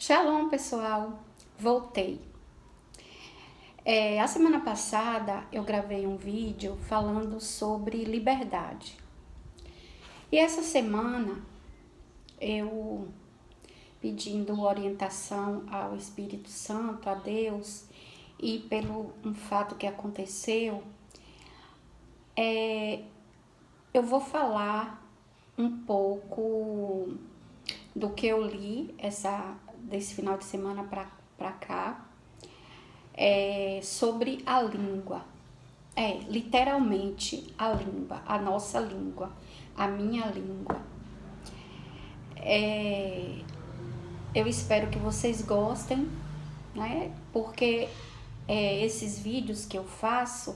Shalom, pessoal! Voltei. A semana passada eu gravei um vídeo falando sobre liberdade. E essa semana eu pedindo orientação ao Espírito Santo, a Deus, e pelo um fato que aconteceu, eu vou falar um pouco do que eu li desse final de semana para cá, sobre a língua. Literalmente a língua, a nossa língua, a minha língua. Eu espero que vocês gostem, né? Porque esses vídeos que eu faço,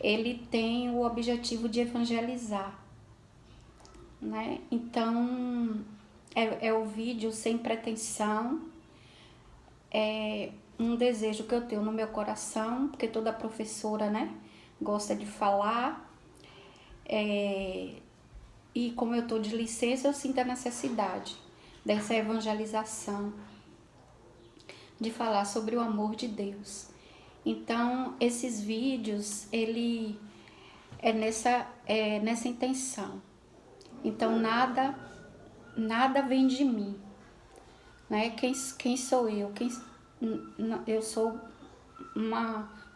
ele tem o objetivo de evangelizar, né? Então, é o vídeo sem pretensão, é um desejo que eu tenho no meu coração, porque toda professora, né, gosta de falar, e como eu tô de licença, eu sinto a necessidade dessa evangelização, de falar sobre o amor de Deus. Então, esses vídeos, ele é nessa intenção. Então, nada vem de mim, né? Quem sou eu? Eu sou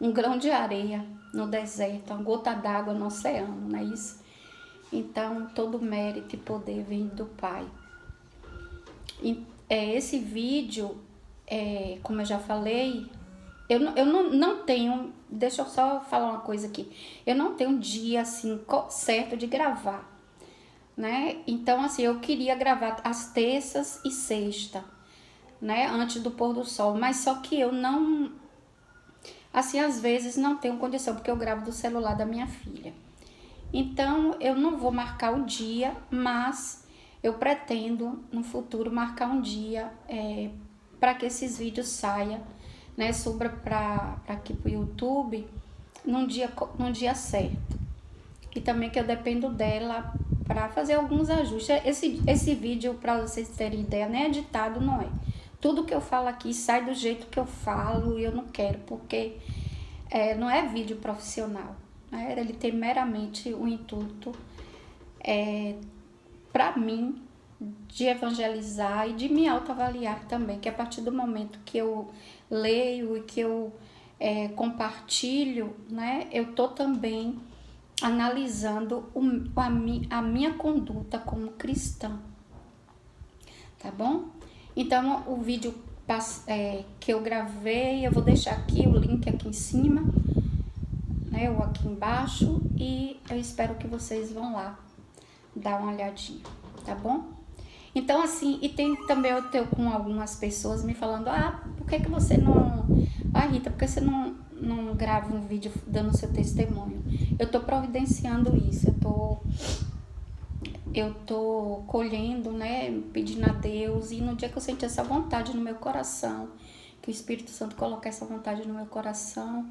um grão de areia no deserto, uma gota d'água no oceano, não é isso? Então, todo mérito e poder vem do Pai. Esse vídeo, como eu já falei, eu não tenho, deixa eu só falar uma coisa aqui, eu não tenho um dia assim certo de gravar, né? Então, assim, eu queria gravar às terças e sexta, né? Antes do pôr do sol, mas só que eu não, assim, às vezes não tenho condição, porque eu gravo do celular da minha filha. Então, eu não vou marcar o dia, mas eu pretendo, no futuro, marcar um dia para que esses vídeos saiam, né? Suba para aqui pro YouTube num dia certo. E também que eu dependo dela para fazer alguns ajustes. Esse vídeo, para vocês terem ideia, nem editado não é. Tudo que eu falo aqui sai do jeito que eu falo e eu não quero, porque não é vídeo profissional, né? Ele tem meramente o intuito para mim de evangelizar e de me autoavaliar também, que a partir do momento que eu leio e que eu compartilho, né, eu tô também analisando a minha conduta como cristã, tá bom? Então, o vídeo que eu gravei, eu vou deixar aqui o link aqui em cima, né, ou aqui embaixo, e eu espero que vocês vão lá dar uma olhadinha, tá bom? Então, assim, e tem também eu tenho com algumas pessoas me falando, por que você não... Rita, por que você não grava um vídeo dando seu testemunho? Eu tô providenciando isso, eu tô colhendo, né, pedindo a Deus, e no dia que eu sentir essa vontade no meu coração, que o Espírito Santo colocar essa vontade no meu coração,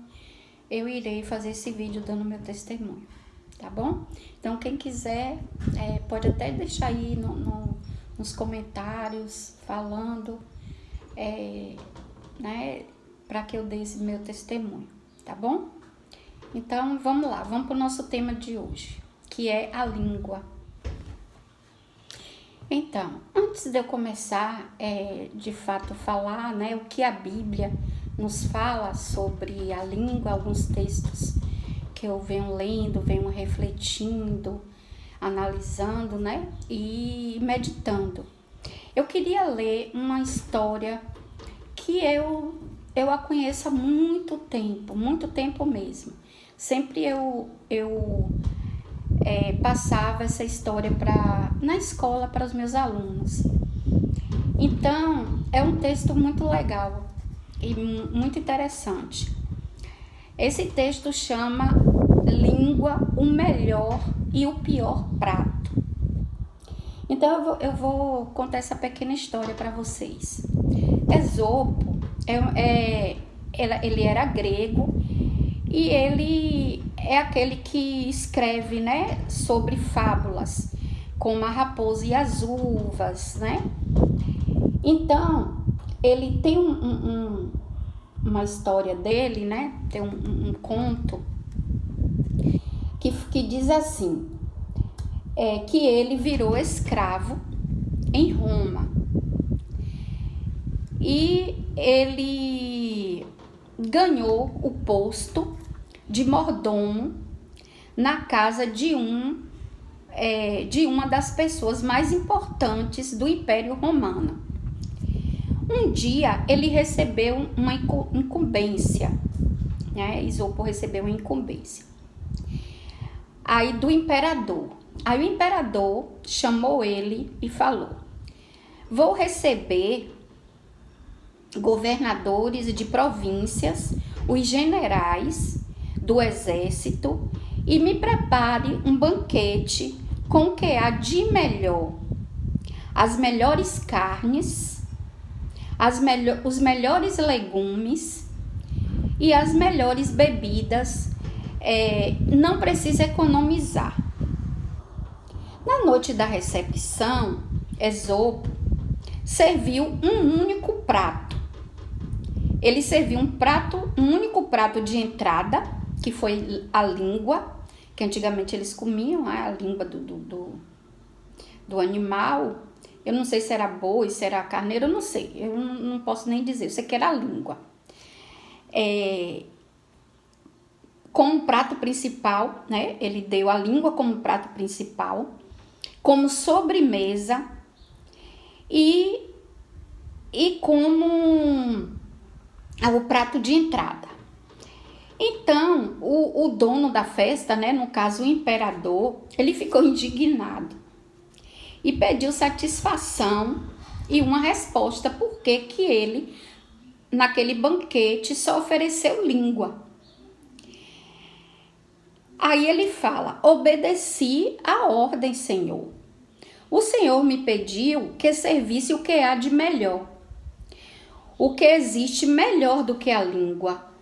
eu irei fazer esse vídeo dando meu testemunho, tá bom? Então, quem quiser, pode até deixar aí nos comentários, falando, né, para que eu dê esse meu testemunho, tá bom? Então, vamos lá, vamos para o nosso tema de hoje, que é a língua. Então, antes de eu começar, de fato, falar, né, o que a Bíblia nos fala sobre a língua, alguns textos que eu venho lendo, venho refletindo, analisando, né, e meditando. Eu queria ler uma história que eu a conheço há muito tempo mesmo. Sempre eu passava essa história na escola para os meus alunos. Então, é um texto muito legal e muito interessante. Esse texto chama Língua, o Melhor e o Pior Prato. Então, eu vou contar essa pequena história para vocês. Esopo, ele era grego e ele é aquele que escreve, né, sobre fábulas, como a raposa e as uvas, né? Então, ele tem uma história dele, né? Tem um conto que diz assim, que ele virou escravo em Roma. E ele ganhou o posto de mordomo na casa de uma das pessoas mais importantes do Império Romano. Um dia ele recebeu uma incumbência, né? Esopo recebeu uma incumbência aí do imperador. Aí o imperador chamou ele e falou: vou receber governadores de províncias, os generais do exército, e me prepare um banquete com o que há de melhor, as melhores carnes, os melhores legumes e as melhores bebidas. Não precisa economizar. Na noite da recepção, Esopo serviu um único prato. Ele serviu um único prato de entrada, que foi a língua, que antigamente eles comiam, a língua do animal. Eu não sei se era boi, se era carneiro, eu não sei. Eu não posso nem dizer, eu sei que era a língua. Como prato principal, né? Ele deu a língua como prato principal, como sobremesa e como o prato de entrada. Então, o dono da festa, né, no caso o imperador, ele ficou indignado e pediu satisfação e uma resposta por que ele, naquele banquete, só ofereceu língua. Aí ele fala: obedeci à ordem, Senhor. O Senhor me pediu que servisse o que há de melhor, o que existe melhor do que a língua.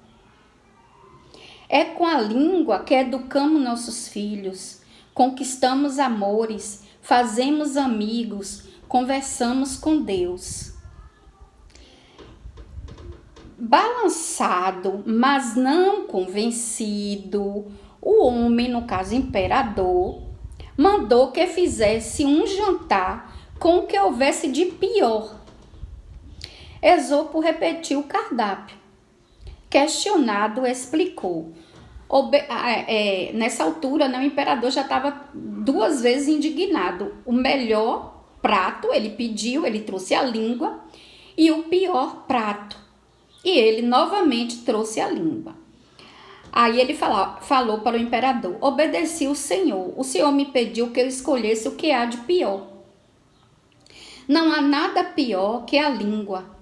É com a língua que educamos nossos filhos, conquistamos amores, fazemos amigos, conversamos com Deus. Balançado, mas não convencido, o homem, no caso imperador, mandou que fizesse um jantar com o que houvesse de pior. Esopo repetiu o cardápio. Questionado, explicou. Nessa altura, né, o imperador já estava 2 vezes indignado. O melhor prato, ele pediu, ele trouxe a língua, e o pior prato. E ele novamente trouxe a língua. Aí ele falou para o imperador: obedeci o Senhor me pediu que eu escolhesse o que há de pior. Não há nada pior que a língua.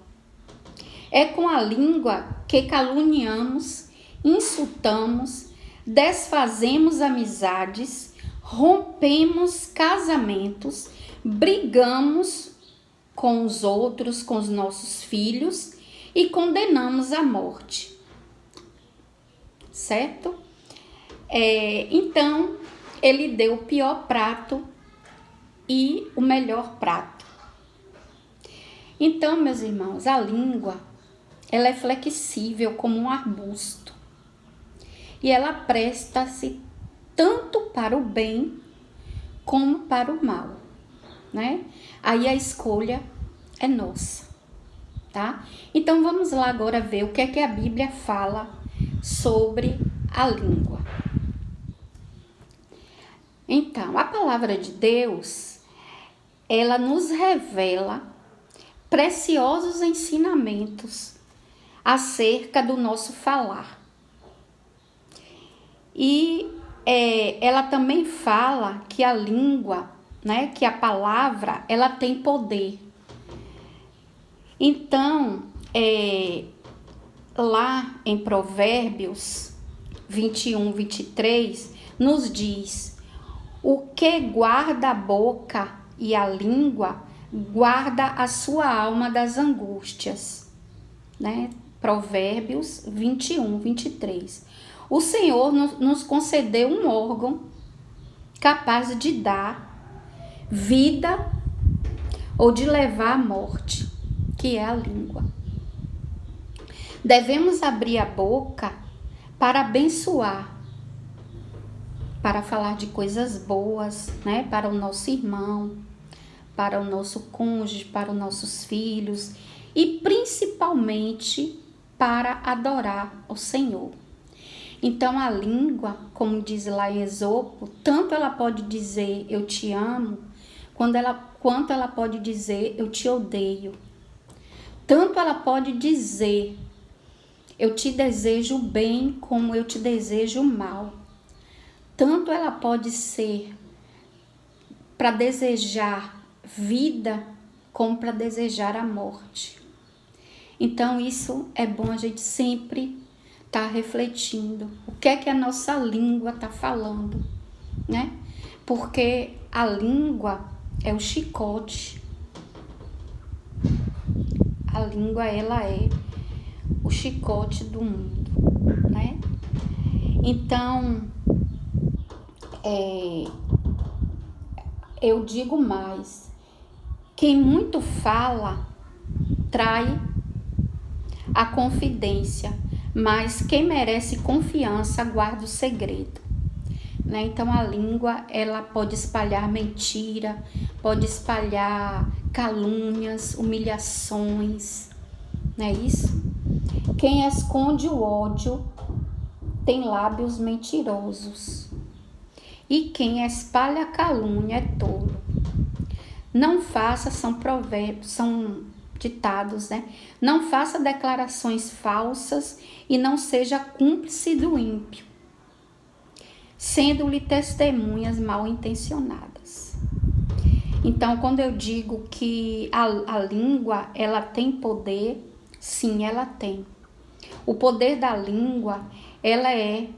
É com a língua que caluniamos, insultamos, desfazemos amizades, rompemos casamentos, brigamos com os outros, com os nossos filhos e condenamos à morte. Certo? Então, ele deu o pior prato e o melhor prato. Então, meus irmãos, a língua, ela é flexível como um arbusto. E ela presta-se tanto para o bem como para o mal, né? Aí a escolha é nossa, tá? Então, vamos lá agora ver o que é que a Bíblia fala sobre a língua. Então, a palavra de Deus, ela nos revela preciosos ensinamentos acerca do nosso falar. E ela também fala que a língua, né, que a palavra, ela tem poder. Então, lá em Provérbios 21, 23, nos diz: o que guarda a boca e a língua, guarda a sua alma das angústias, né? Provérbios 21, 23. O Senhor nos concedeu um órgão capaz de dar vida ou de levar à morte. que é a língua. Devemos abrir a boca para abençoar, para falar de coisas boas, né? Para o nosso irmão, para o nosso cônjuge, para os nossos filhos e principalmente para adorar o Senhor. Então a língua, como diz lá em Esopo, tanto ela pode dizer eu te amo, quanto ela pode dizer eu te odeio. Tanto ela pode dizer eu te desejo bem como eu te desejo mal. Tanto ela pode ser para desejar vida como para desejar a morte. Então isso é bom a gente sempre estar refletindo. O que é que a nossa língua está falando, né? Porque a língua é o chicote. A língua, ela é o chicote do mundo, né? Então, eu digo mais, quem muito fala trai a confidência, mas quem merece confiança guarda o segredo, né? Então a língua, ela pode espalhar mentira, pode espalhar calúnias, humilhações, não é isso? Quem esconde o ódio tem lábios mentirosos. E quem espalha a calúnia é tolo. Não faça, são provérbios, são ditados, né? Não faça declarações falsas e não seja cúmplice do ímpio, sendo-lhe testemunhas mal intencionadas. Então, quando eu digo que a língua, ela tem poder, sim, ela tem. O poder da língua, ela é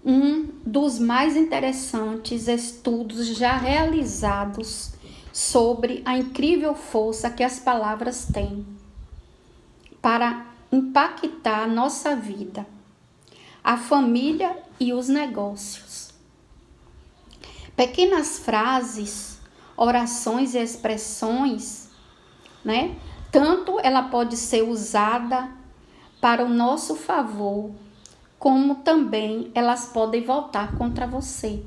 um dos mais interessantes estudos já realizados sobre a incrível força que as palavras têm para impactar a nossa vida, a família e os negócios. Pequenas frases, orações e expressões, né? Tanto ela pode ser usada para o nosso favor, como também elas podem voltar contra você.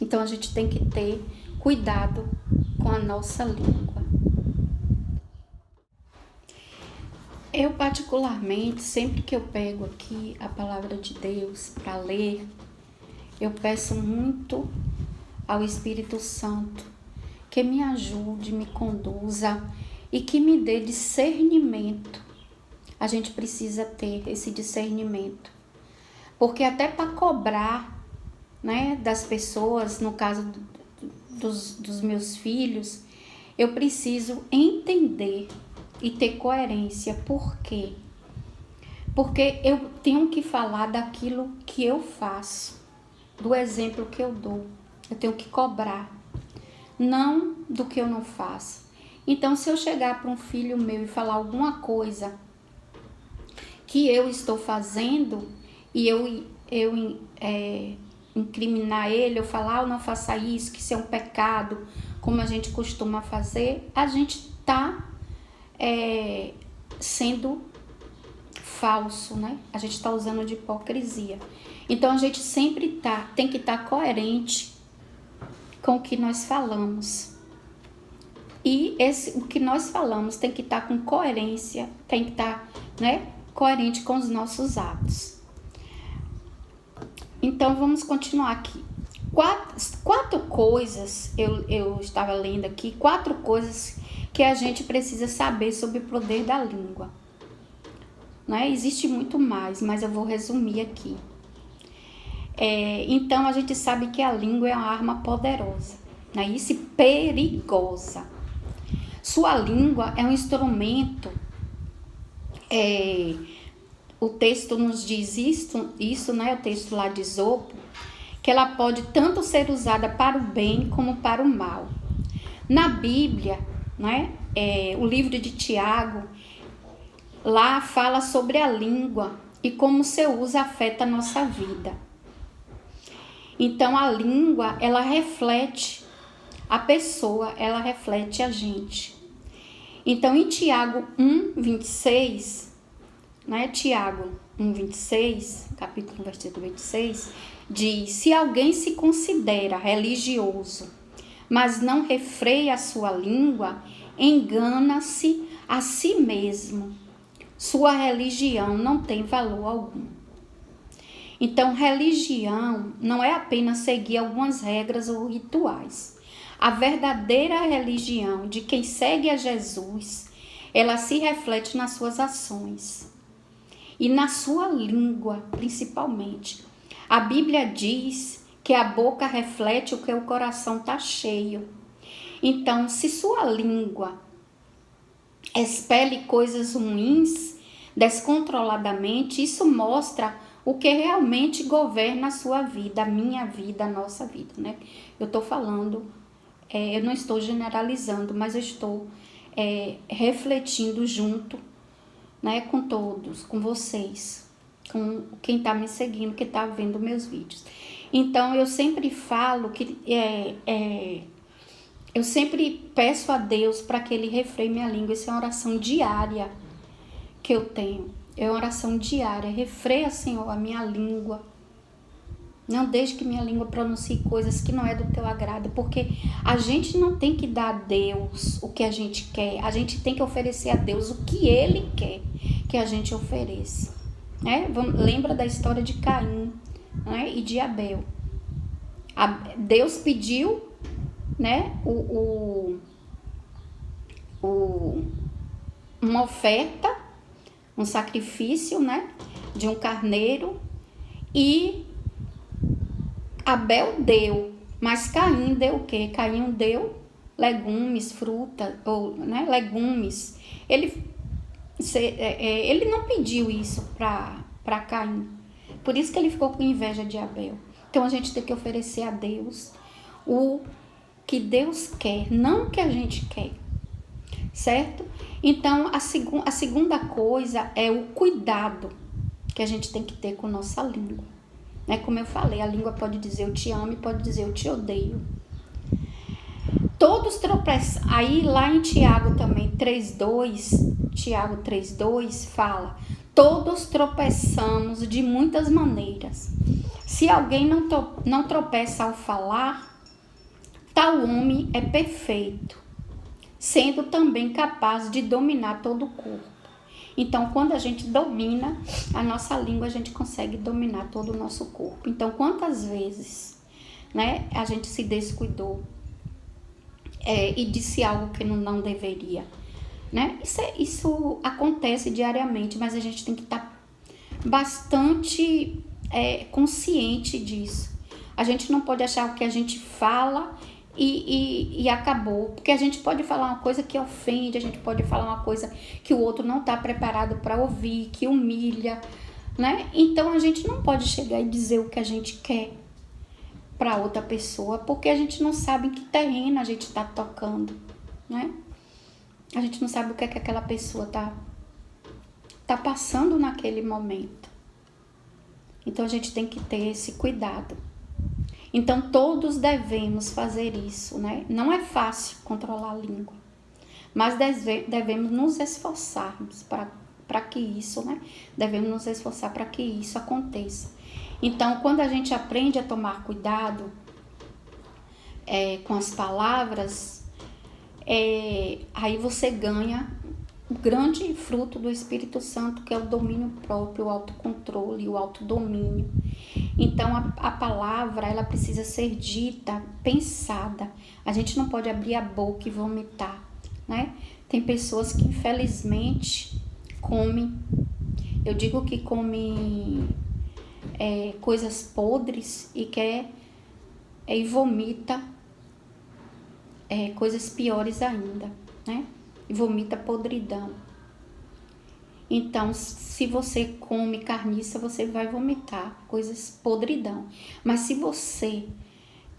Então a gente tem que ter cuidado com a nossa língua. Eu particularmente, sempre que eu pego aqui a palavra de Deus para ler, eu peço muito ao Espírito Santo que me ajude, me conduza e que me dê discernimento. A gente precisa ter esse discernimento, porque até para cobrar, né, das pessoas, no caso dos meus filhos, eu preciso entender e ter coerência. Por quê? Porque eu tenho que falar daquilo que eu faço, do exemplo que eu dou. Eu tenho que cobrar, não do que eu não faço. Então, se eu chegar para um filho meu e falar alguma coisa que eu estou fazendo e eu incriminar ele, eu falar, não faça isso, que isso é um pecado, como a gente costuma fazer, a gente está sendo falso, né? A gente está usando de hipocrisia. Então a gente sempre tem que estar coerente com o que nós falamos. E o que nós falamos tem que estar com coerência, tem que estar, né, coerente com os nossos atos. Então vamos continuar aqui. Quatro coisas, eu estava lendo aqui, 4 coisas que a gente precisa saber sobre o poder da língua. Né? Existe muito mais, mas eu vou resumir aqui. Então a gente sabe que a língua é uma arma poderosa, né? Isso, perigosa. Sua língua é um instrumento, o texto nos diz isso, né? O texto lá de Esopo, que ela pode tanto ser usada para o bem como para o mal. Na Bíblia, né? O livro de Tiago, lá fala sobre a língua e como seu uso afeta a nossa vida. Então a língua, ela reflete a pessoa, ela reflete a gente. Então, em Tiago 1:26, né? Tiago 1:26, capítulo versículo 26, diz: se alguém se considera religioso, mas não refreia a sua língua, engana-se a si mesmo. Sua religião não tem valor algum. Então, religião não é apenas seguir algumas regras ou rituais. A verdadeira religião de quem segue a Jesus, ela se reflete nas suas ações e na sua língua, principalmente. A Bíblia diz que a boca reflete o que o coração está cheio. Então, se sua língua expele coisas ruins descontroladamente, isso mostra o que realmente governa a sua vida, a minha vida, a nossa vida, né? Eu estou falando, eu não estou generalizando, mas eu estou refletindo junto, né, com todos, com vocês, com quem está me seguindo, que está vendo meus vídeos. Então, eu sempre falo que eu sempre peço a Deus para que Ele refreie minha língua. Isso é uma oração diária que eu tenho. É uma oração diária. Refreia, Senhor, a minha língua. Não deixe que minha língua pronuncie coisas que não é do teu agrado. Porque a gente não tem que dar a Deus o que a gente quer. A gente tem que oferecer a Deus o que Ele quer que a gente ofereça. Né? Lembra da história de Caim, né, e de Abel. Deus pediu, né, uma oferta, um sacrifício, né, de um carneiro, e Abel deu, mas Caim deu o quê? Caim deu legumes, fruta, ou, né, legumes. Ele não pediu isso para Caim, por isso que ele ficou com inveja de Abel. Então a gente tem que oferecer a Deus o que Deus quer, não o que a gente quer, certo? Então, a segunda coisa é o cuidado que a gente tem que ter com nossa língua. Né? Como eu falei, a língua pode dizer eu te amo e pode dizer eu te odeio. Todos tropeçam. Aí lá em Tiago também 3:2, Tiago 3:2 fala: todos tropeçamos de muitas maneiras. Se alguém não tropeça ao falar, tal homem é perfeito, sendo também capaz de dominar todo o corpo. Então, quando a gente domina a nossa língua, a gente consegue dominar todo o nosso corpo. Então, quantas vezes, né, a gente se descuidou e disse algo que não deveria, né? Isso acontece diariamente, mas a gente tem que estar bastante consciente disso. A gente não pode achar o que a gente fala e acabou, porque a gente pode falar uma coisa que ofende, a gente pode falar uma coisa que o outro não está preparado para ouvir, que humilha, né? Então a gente não pode chegar e dizer o que a gente quer para outra pessoa, porque a gente não sabe em que terreno a gente está tocando, né? A gente não sabe o que é que aquela pessoa tá passando naquele momento. Então a gente tem que ter esse cuidado. Então todos devemos fazer isso, né? Não é fácil controlar a língua, mas devemos nos esforçarmos para que isso, né? Devemos nos esforçar para que isso aconteça. Então, quando a gente aprende a tomar cuidado com as palavras, aí você ganha o grande fruto do Espírito Santo, que é o domínio próprio, o autocontrole, o autodomínio. Então, a palavra, ela precisa ser dita, pensada. A gente não pode abrir a boca e vomitar, né? Tem pessoas que, infelizmente, comem, eu digo que comem coisas podres e vomita coisas piores ainda, né? E vomita podridão. Então, se você come carniça, você vai vomitar coisas podridão. Mas se você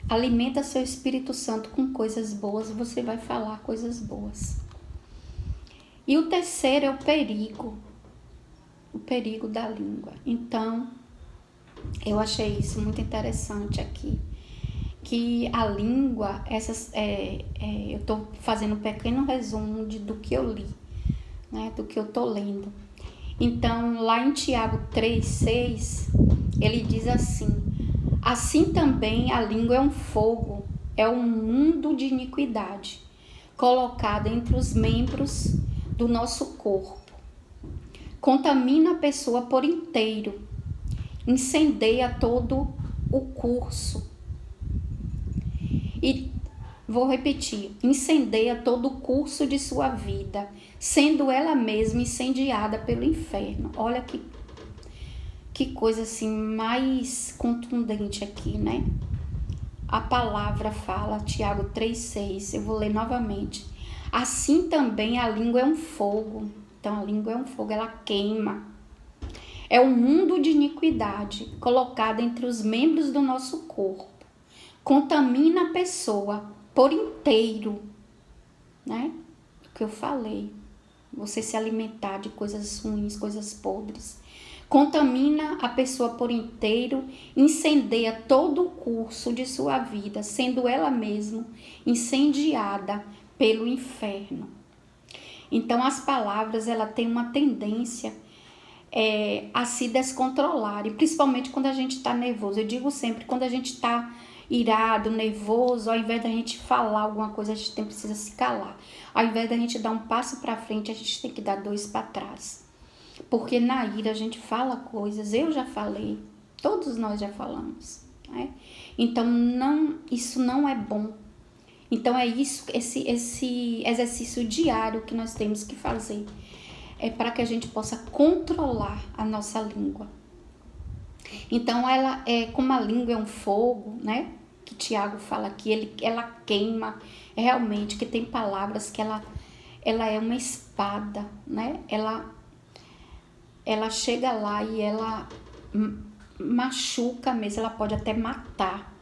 alimenta seu Espírito Santo com coisas boas, você vai falar coisas boas. E o terceiro é o perigo da língua. Então, eu achei isso muito interessante aqui. que a língua, eu estou fazendo um pequeno resumo do que eu li, né, do que eu estou lendo. Então, lá em Tiago 3:6, ele diz assim: assim também a língua é um fogo, é um mundo de iniquidade, colocado entre os membros do nosso corpo. Contamina a pessoa por inteiro, incendeia todo o curso. E vou repetir: incendeia todo o curso de sua vida, sendo ela mesma incendiada pelo inferno. Olha que coisa assim mais contundente aqui, né? A palavra fala, Tiago 3:6, eu vou ler novamente. Assim também a língua é um fogo. Então a língua é um fogo, ela queima. É um mundo de iniquidade colocado entre os membros do nosso corpo. Contamina a pessoa por inteiro, né? O que eu falei. Você se alimentar de coisas ruins, coisas podres. Contamina a pessoa por inteiro, incendeia todo o curso de sua vida, sendo ela mesma incendiada pelo inferno. Então, as palavras, ela tem uma tendência a se descontrolarem, principalmente quando a gente está nervoso. Eu digo sempre, quando a gente está irado, nervoso, ao invés da gente falar alguma coisa, a gente precisa se calar. Ao invés da gente dar um passo para frente, a gente tem que dar 2 para trás. Porque na ira a gente fala coisas, eu já falei, todos nós já falamos, né? Então isso não é bom. Então é isso, esse exercício diário que nós temos que fazer, para que a gente possa controlar a nossa língua. Então ela como a língua é um fogo, né? Que Tiago fala aqui, ela queima, realmente, que tem palavras que ela é uma espada, né? Ela chega lá e ela machuca mesmo, ela pode até matar,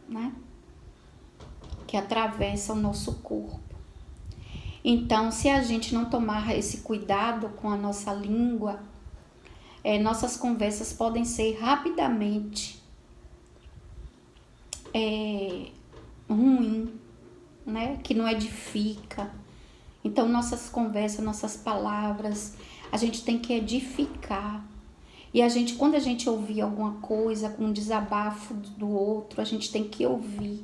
né? Que atravessa o nosso corpo. Então, se a gente não tomar esse cuidado com a nossa língua, nossas conversas podem ser rapidamente ruim, né? Que não edifica. Então, nossas conversas, nossas palavras, a gente tem que edificar. E quando a gente ouvir alguma coisa, com um desabafo do outro, a gente tem que ouvir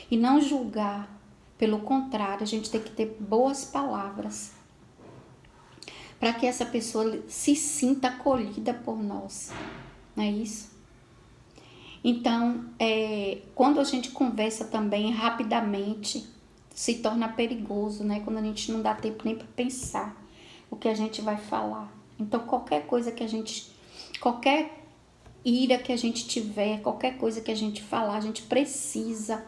e não julgar. Pelo contrário, a gente tem que ter boas palavras para que essa pessoa se sinta acolhida por nós, não é isso? Então, quando a gente conversa também rapidamente, se torna perigoso, né? Quando a gente não dá tempo nem para pensar o que a gente vai falar. Então, qualquer ira que a gente tiver, qualquer coisa que a gente falar, a gente precisa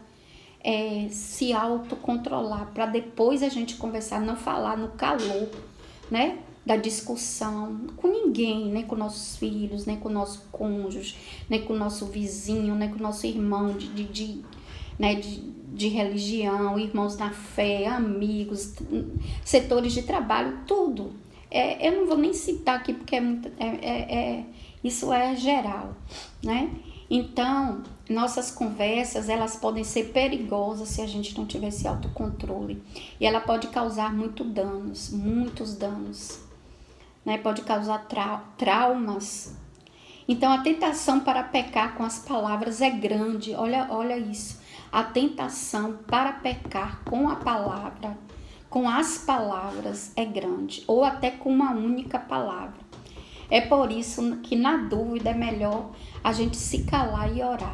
se autocontrolar para depois a gente conversar, não falar no calor, né, da discussão com ninguém, nem com nossos filhos, nem com o nosso cônjuge, nem com o nosso vizinho, nem com o nosso irmão de religião, irmãos na fé, amigos, setores de trabalho, tudo. Eu não vou nem citar aqui porque isso é geral, né? Então, nossas conversas, elas podem ser perigosas se a gente não tiver esse autocontrole. E ela pode causar muitos danos, né? Pode causar traumas. Então, a tentação para pecar com as palavras é grande. Olha isso. A tentação para pecar com a palavra, com as palavras, é grande. Ou até com uma única palavra. É por isso que, na dúvida, é melhor a gente se calar e orar.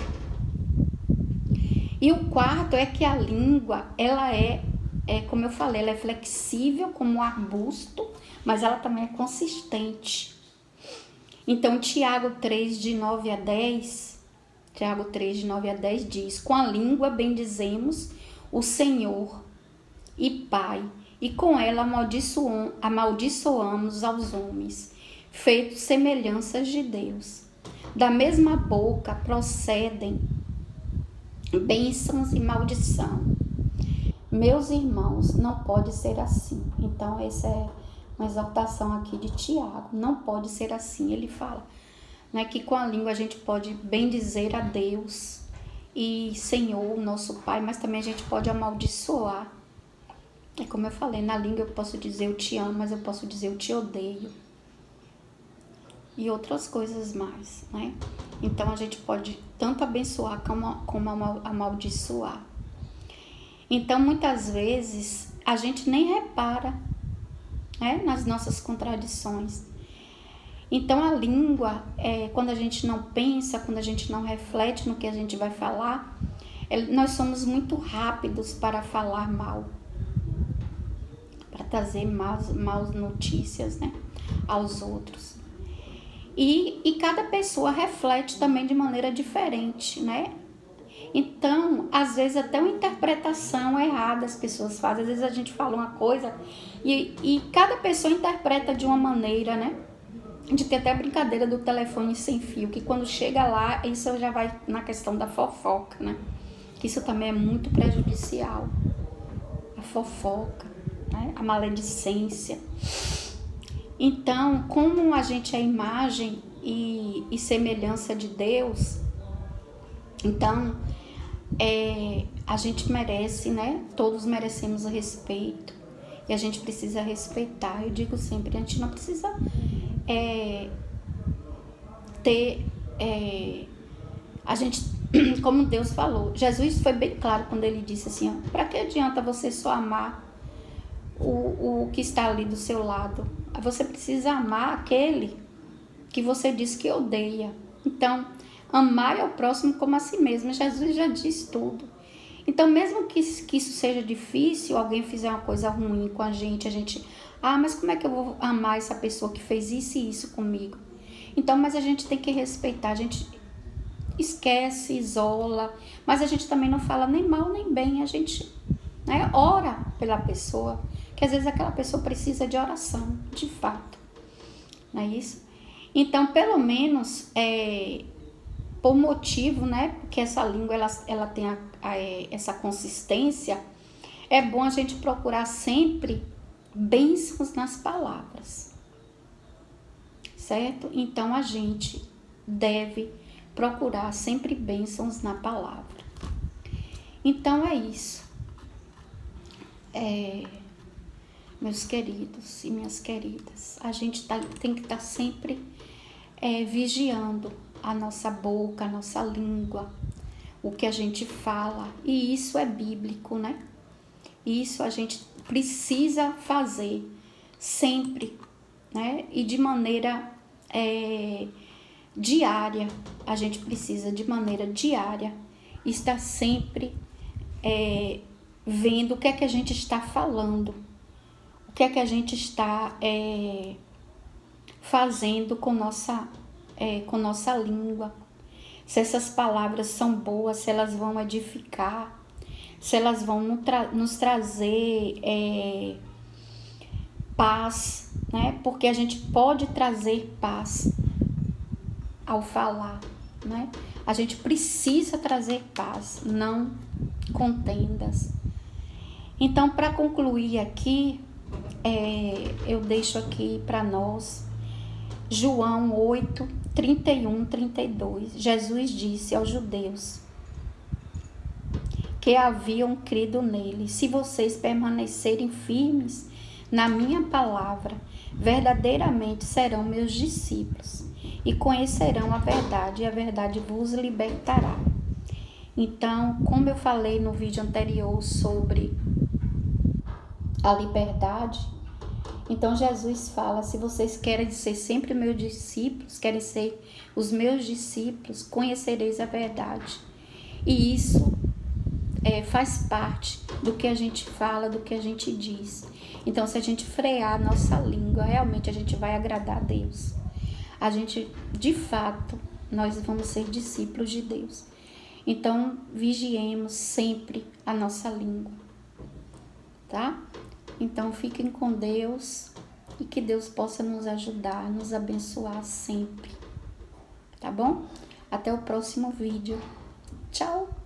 E o quarto é que a língua, ela como eu falei, ela é flexível como um arbusto, mas ela também é consistente. Então, Tiago 3, de 9 a 10 diz: com a língua bendizemos o Senhor e Pai, e com ela amaldiçoamos aos homens, feitos semelhanças de Deus. Da mesma boca procedem bênçãos e maldição. Meus irmãos, não pode ser assim. Então, essa é uma exortação aqui de Tiago. Não pode ser assim. Ele fala, né, que com a língua a gente pode bendizer a Deus e Senhor, nosso Pai, mas também a gente pode amaldiçoar. É como eu falei, na língua eu posso dizer eu te amo, mas eu posso dizer eu te odeio. E outras coisas mais, né? Então a gente pode tanto abençoar como amaldiçoar. Então muitas vezes a gente nem repara, né, nas nossas contradições. Então a língua, quando a gente não pensa, quando a gente não reflete no que a gente vai falar, nós somos muito rápidos para falar mal, para trazer maus notícias, né, aos outros. E cada pessoa reflete também de maneira diferente, né? Então, às vezes até uma interpretação errada as pessoas fazem. Às vezes a gente fala uma coisa e cada pessoa interpreta de uma maneira, né? De ter até a brincadeira do telefone sem fio, que quando chega lá, isso já vai na questão da fofoca, né? Que isso também é muito prejudicial. A fofoca, né? A maledicência. Então, como a gente é imagem e semelhança de Deus, então a gente merece, né? Todos merecemos respeito e a gente precisa respeitar. Eu digo sempre, a gente não precisa a gente, como Deus falou, Jesus foi bem claro quando ele disse assim, para que adianta você só amar o que está ali do seu lado? Você precisa amar aquele que você diz que odeia. Então, amar ao próximo como a si mesmo. Jesus já disse tudo. Então, mesmo que isso seja difícil, alguém fizer uma coisa ruim com a gente, mas como é que eu vou amar essa pessoa que fez isso e isso comigo? Então, mas a gente tem que respeitar, a gente esquece, isola, mas a gente também não fala nem mal nem bem, a gente, né, ora pela pessoa, que às vezes aquela pessoa precisa de oração, de fato, não é isso? Então, pelo menos, por motivo, né, porque essa língua ela tem essa consistência, é bom a gente procurar sempre bênçãos nas palavras, certo? Então, a gente deve procurar sempre bênçãos na palavra. Então, é isso. Meus queridos e minhas queridas, a gente tem que estar sempre vigiando a nossa boca, a nossa língua, o que a gente fala, e isso é bíblico, né? Isso a gente precisa fazer sempre, né? E de maneira diária, a gente precisa de maneira diária estar sempre vendo o que é que a gente está falando, o que é que a gente está fazendo com nossa língua, se essas palavras são boas, se elas vão edificar, se elas vão nos trazer paz, né? Porque a gente pode trazer paz ao falar, né? A gente precisa trazer paz, não contendas. Então, para concluir aqui, eu deixo aqui para nós João 8, 31, 32. Jesus disse aos judeus que haviam crido nele: se vocês permanecerem firmes na minha palavra, verdadeiramente serão meus discípulos e conhecerão a verdade, e a verdade vos libertará. Então, como eu falei no vídeo anterior sobre a liberdade, então Jesus fala: se vocês querem ser sempre meus discípulos, querem ser os meus discípulos, conhecereis a verdade. E isso faz parte do que a gente fala, do que a gente diz. Então, se a gente frear a nossa língua, realmente a gente vai agradar a Deus. A gente, de fato, nós vamos ser discípulos de Deus. Então, vigiemos sempre a nossa língua, tá? Então, fiquem com Deus e que Deus possa nos ajudar, nos abençoar sempre, tá bom? Até o próximo vídeo. Tchau!